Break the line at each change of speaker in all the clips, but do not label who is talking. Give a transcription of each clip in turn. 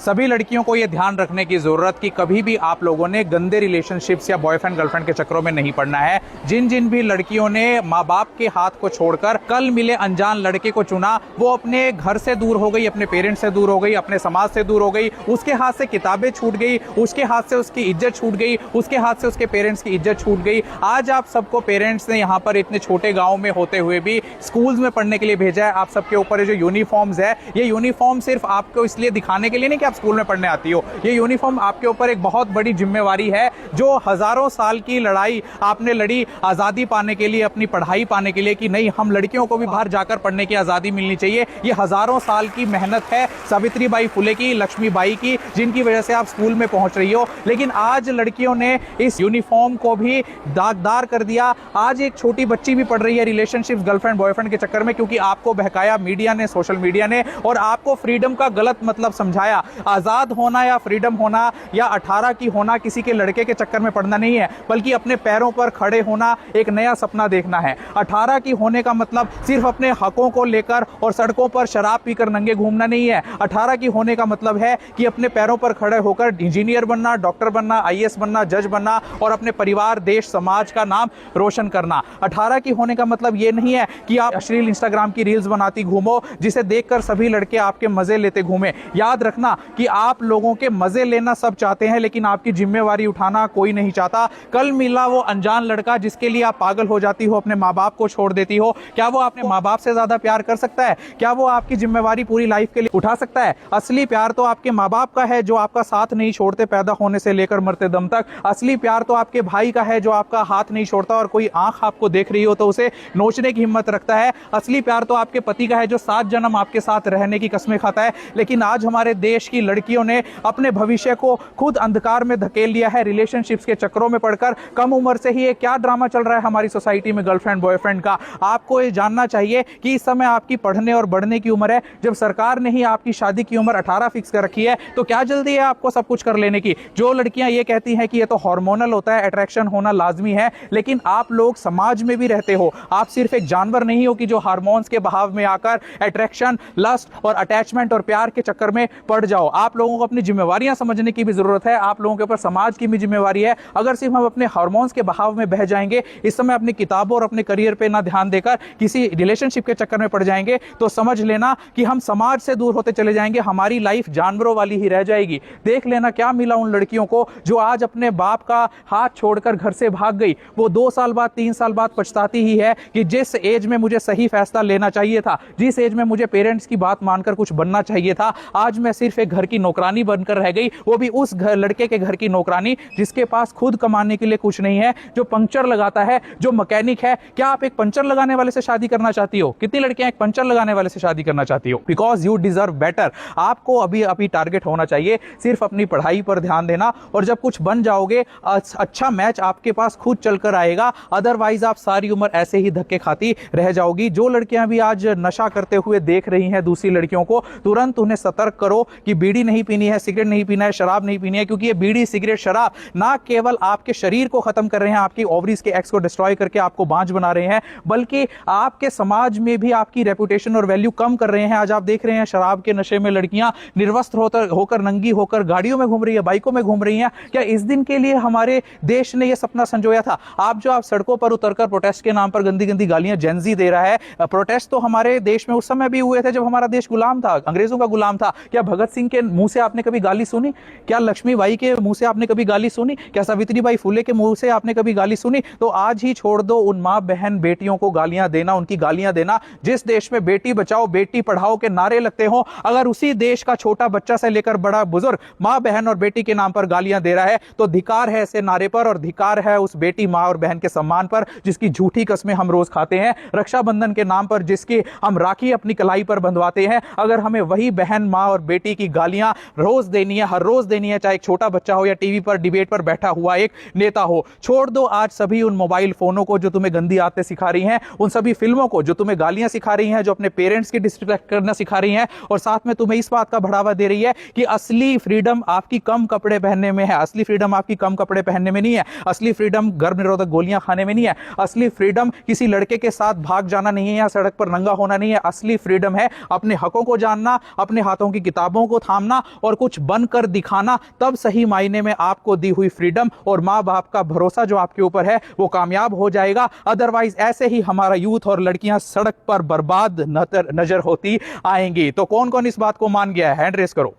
सभी लड़कियों को यह ध्यान रखने की जरूरत कि कभी भी आप लोगों ने गंदे रिलेशनशिप्स या बॉयफ्रेंड गर्लफ्रेंड के चक्करों में नहीं पड़ना है। जिन जिन भी लड़कियों ने माँ बाप के हाथ को छोड़कर कल मिले अनजान लड़के को चुना, वो अपने घर से दूर हो गई, अपने पेरेंट्स से दूर हो गई, अपने समाज से दूर हो गई, उसके हाथ से किताबें छूट गई, उसके हाथ से उसकी इज्जत छूट गई, उसके हाथ से उसके पेरेंट्स की इज्जत छूट गई। आज आप सबको पेरेंट्स ने यहाँ पर इतने छोटे गाँव में होते हुए भी स्कूल्स में पढ़ने के लिए भेजा है। आप सबके ऊपर जो यूनिफॉर्म्स है, ये यूनिफॉर्म सिर्फ आपको इसलिए दिखाने के लिए नहीं कि आप स्कूल में पढ़ने आती हो, ये यूनिफॉर्म आपके ऊपर एक बहुत बड़ी जिम्मेवारी है। जो हजारों साल की लड़ाई आपने लड़ी आजादी पाने के लिए, अपनी पढ़ाई पाने के लिए कि नहीं हम लड़कियों को भी बाहर जाकर पढ़ने की आजादी मिलनी चाहिए, ये हजारों साल की मेहनत है सावित्रीबाई फुले की, लक्ष्मीबाई की, जिनकी वजह से आप स्कूल में पहुंच रही हो। लेकिन आज लड़कियों ने इस यूनिफॉर्म को भी दागदार कर दिया। आज एक छोटी बच्ची भी पढ़ रही है रिलेशनशिप्स गर्लफ्रेंड बॉयफ्रेंड के चक्कर में, क्योंकि आपको बहकाया मीडिया ने, सोशल मीडिया ने, और आपको फ्रीडम का गलत मतलब समझाया। आजाद होना या फ्रीडम होना या 18 की होना किसी के लड़के के चक्कर में पड़ना नहीं है, बल्कि अपने पैरों पर खड़े होना, एक नया सपना देखना है। 18 की होने का मतलब सिर्फ अपने हकों को लेकर और सड़कों पर शराब पीकर नंगे घूमना नहीं है। 18 की होने का मतलब है कि अपने पैरों पर खड़े होकर इंजीनियर बनना, डॉक्टर बनना, आईएएस बनना, जज बनना और अपने परिवार, देश, समाज का नाम रोशन करना। 18 की होने का मतलब यह नहीं है कि आप अश्लील इंस्टाग्राम की रील्स बनाती घूमो, जिसे देखकर सभी लड़के आपके मजे लेते घूमे। याद रखना कि आप लोगों के मजे लेना सब चाहते हैं, लेकिन आपकी जिम्मेवारी उठाना कोई नहीं चाहता। कल मिला वो अनजान लड़का जिसके लिए आप पागल हो जाती हो, अपने माँ बाप को छोड़ देती हो, क्या वो अपने माँ बाप से ज्यादा प्यार कर सकता है? क्या वो आपकी जिम्मेवारी पूरी लाइफ के लिए उठा सकता है? असली प्यार तो आपके माँ बाप का है, जो आपका साथ नहीं छोड़ते पैदा होने से लेकर मरते दम तक। असली प्यार तो आपके भाई का है, जो आपका हाथ नहीं छोड़ता और कोई आंख आपको देख रही हो तो उसे नोचने की हिम्मत रखता है। असली प्यार तो आपके पति का है, जो 7 जन्म आपके साथ रहने की कसमें खाता है। लेकिन आज हमारे देश की लड़कियों ने अपने भविष्य को खुद अंधकार में धकेल लिया है रिलेशनशिप्स के चक्करों में पड़कर। कम उम्र से ही ये क्या ड्रामा चल रहा है हमारी सोसाइटी में गर्लफ्रेंड बॉयफ्रेंड का। आपको ये जानना चाहिए कि इस समय आपकी पढ़ने और बढ़ने की उम्र है। जब सरकार ने ही आपकी शादी की उम्र 18 फिक्स कर रखी है, तो क्या जल्दी है आपको सब कुछ कर लेने की? जो लड़कियां ये कहती हैं कि ये तो हार्मोनल होता है, अट्रैक्शन होना लाजमी है, लेकिन आप लोग समाज में भी रहते हो। आप सिर्फ एक जानवर नहीं हो कि जो हार्मोन्स के बहाव में आकर अट्रैक्शन, लस्ट और अटैचमेंट और प्यार के चक्कर में पड़ जाओ। आप लोगों को अपनी जिम्मेवारियां समझने की भी जरूरत है। आप लोगों के ऊपर समाज की भी जिम्मेवारी है। अगर सिर्फ हम अपने हार्मोन्स के बहाव में बह जाएंगे, इस समय अपनी किताबों और अपने करियर पे ना ध्यान देकर किसी रिलेशनशिप के चक्कर में पड़ जाएंगे, तो समझ लेना कि हम समाज से दूर होते चले जाएंगे। हमारी लाइफ जानवरों वाली ही रह जाएगी। देख लेना क्या मिला उन लड़कियों को जो आज अपने बाप का हाथ छोड़कर घर से भाग गई। वो 2 साल बाद, 3 साल बाद पछताती ही है कि जिस एज में मुझे सही फैसला लेना चाहिए था, जिस एज में मुझे पेरेंट्स की बात मानकर कुछ बनना चाहिए था, आज मैं सिर्फ एक घर की नौकरानी बनकर रह गई। वो भी उस लड़के के घर की नौकरानी जिसके पास खुद कमाने के लिए कुछ नहीं है, जो पंक्चर लगाता है, जो मैकेनिक है। क्या आप एक पंचर लगाने वाले से शादी करना चाहती हो? कितनी लड़कियां एक पंचर लगाने वाले से शादी करना चाहती हो? Because you deserve better. आपको अभी टारगेट होना चाहिए सिर्फ अपनी पढ़ाई पर ध्यान देना, और जब कुछ बन जाओगे अच्छा मैच आपके पास खुद चलकर आएगा। अदरवाइज आप सारी उम्र ऐसे ही धक्के खाती रह जाओगी। जो लड़कियां भी आज नशा करते हुए देख रही हैं दूसरी लड़कियों को, तुरंत उन्हें सतर्क करो कि बीड़ी नहीं पीनी है, सिगरेट नहीं पीना है, शराब नहीं पीनी है, क्योंकि ये बीड़ी, सिगरेट, शराब ना केवल आपके शरीर को खत्म कर रहे हैं, आपकी ओवरीज के एक्स को डिस्ट्रॉय करके आपको बांझ बना रहे हैं, बल्कि आपके समाज में भी आपकी रेपुटेशन और वैल्यू कम कर रहे हैं। आज आप देख रहे हैं शराब के नशे में लड़कियां निर्वस्त्र होकर नंगी होकर गाड़ियों में घूम रही है, बाइकों में घूम रही हैं। क्या इस दिन के लिए हमारे देश ने यह सपना संजोया था? आप सड़कों पर उतरकर प्रोटेस्ट के नाम पर गंदी गंदी गालियां जेनजी दे रहा है। प्रोटेस्ट तो हमारे देश में उस समय भी हुए थे जब हमारा देश गुलाम था, अंग्रेजों का गुलाम था। क्या भगत सिंह के मुंह से आपने कभी गाली सुनी? क्या लक्ष्मीबाई के मुंह से आपने कभी गाली सुनी? क्या सावित्रीबाई फुले के मुंह से आपने कभी गाली सुनी? तो आज ही छोड़ दो उन मां बहन बेटियों को गालियां देना, उनकी गालियां देना। जिस देश में बेटी बचाओ बेटी पढ़ाओ के नारे लगते हो, अगर उसी देश का छोटा बच्चा से लेकर बड़ा बुजुर्ग मां बहन और बेटी के नाम पर गालियां दे रहा है, तो धिकार है ऐसे नारे पर, और धिकार है उस बेटी, मां और बहन के सम्मान पर जिसकी झूठी कस्में हम रोज खाते हैं। रक्षाबंधन के नाम पर जिसकी हम राखी अपनी कलाई पर बंधवाते हैं, अगर हमें वही बहन, मां और बेटी की गालियां रोज देनी है, हर रोज देनी है, चाहे एक छोटा बच्चा हो या टीवी पर डिबेट पर बैठा हुआ एक नेता हो। छोड़ दो आज सभी उन मोबाइल फोनों को जो तुम्हें गंदी आदतें सिखा रही हैं, उन सभी फिल्मों को जो तुम्हें गालियां सिखा रही हैं, जो अपने पेरेंट्स की डिसरिस्पेक्ट करना सिखा रही हैं, और साथ में तुम्हें इस बात का बढ़ावा दे रही है कि असली फ्रीडम आपकी कम कपड़े पहनने में है। असली फ्रीडम आपकी कम कपड़े पहनने में नहीं है। असली फ्रीडम गर्भ निरोधक गोलियां खाने में नहीं है। असली फ्रीडम किसी लड़के के साथ भाग जाना नहीं है या सड़क पर नंगा होना नहीं है। असली फ्रीडम है अपने हकों को जानना, अपने हाथों की किताबों को थाम सामना और कुछ बनकर दिखाना, तब सही मायने में आपको दी हुई फ्रीडम और माँ बाप का भरोसा जो आपके ऊपर है वो कामयाब हो जाएगा। अदरवाइज ऐसे ही हमारा यूथ और लड़कियां सड़क पर बर्बाद नजर होती आएंगी। तो कौन कौन इस बात को मान गया है? हैंड रेस करो।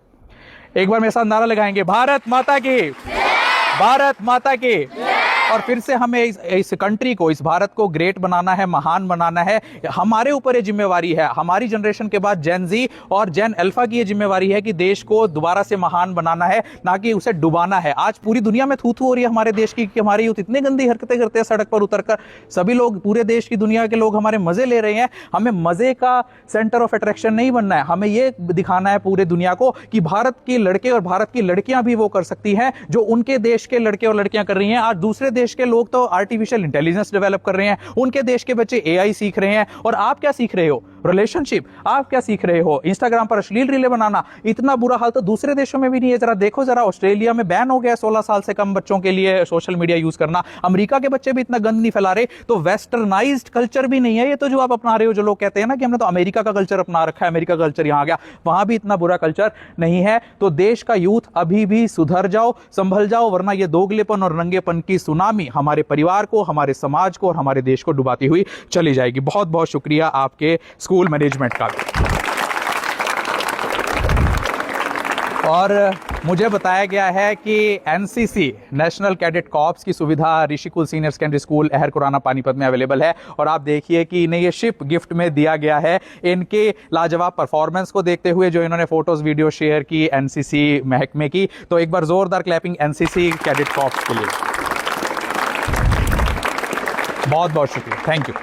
एक बार मेरे साथ नारा लगाएंगे, भारत माता की, भारत माता की। और फिर से हमें इस कंट्री को, इस भारत को ग्रेट बनाना है, महान बनाना है। हमारे ऊपर ये जिम्मेवारी है, हमारी जनरेशन के बाद जेन जी और जेन अल्फा की ये जिम्मेवारी है कि देश को दोबारा से महान बनाना है, ना कि उसे डुबाना है। आज पूरी दुनिया में थू-थू हो रही है हमारे देश की कि हमारे यूथ इतनी गंदी हरकतें करते हैं सड़क पर उतरकर। सभी लोग, पूरे देश की दुनिया के लोग हमारे मजे ले रहे हैं। हमें मजे का सेंटर ऑफ अट्रैक्शन नहीं बनना है। हमें ये दिखाना है पूरे दुनिया को कि भारत के लड़के और भारत की लड़कियां भी वो कर सकती हैं जो उनके देश के लड़के और लड़कियां कर रही हैं। आज दूसरे देश के लोग तो आर्टिफिशियल इंटेलिजेंस डेवलप कर रहे हैं, उनके देश के बच्चे एआई सीख रहे हैं, और आप क्या सीख रहे हो? रिलेशनशिप। आप क्या सीख रहे हो? इंस्टाग्राम पर अश्लील रीलें बनाना। इतना बुरा हाल तो दूसरे देशों में भी नहीं है। जरा देखो, जरा ऑस्ट्रेलिया में बैन हो गया 16 साल से कम बच्चों के लिए सोशल मीडिया यूज करना। अमेरिका के बच्चे भी इतना गंद नहीं फैला रहे। तो वेस्टर्नाइज्ड कल्चर भी नहीं है ये तो जो आप अपना रहे हो। जो लोग कहते हैं ना कि हमने तो अमेरिका का कल्चर अपना रखा है, अमेरिका का कल्चर यहां आ गया, वहां भी इतना बुरा कल्चर नहीं है। तो देश का यूथ अभी भी सुधर जाओ, संभल जाओ, वरना ये दोगलेपन और रंगेपन की सुनामी हमारे परिवार को, हमारे समाज को और हमारे देश को डुबाती हुई चली जाएगी। बहुत बहुत शुक्रिया आपके स्कूल मैनेजमेंट का। और मुझे बताया गया है कि एनसीसी, नेशनल कैडेट कॉर्प्स की सुविधा Rishikul senior secondary school Ahar Kurana Panipat में अवेलेबल है। और आप देखिए कि इन्हें ये शिप गिफ्ट में दिया गया है इनके लाजवाब परफॉर्मेंस को देखते हुए, जो इन्होंने फोटोज वीडियो शेयर की एनसीसी महकमे की। तो एक बार जोरदार क्लैपिंग एनसीसी कैडेट कॉर्प्स के लिए। बहुत बहुत शुक्रिया, थैंक यू।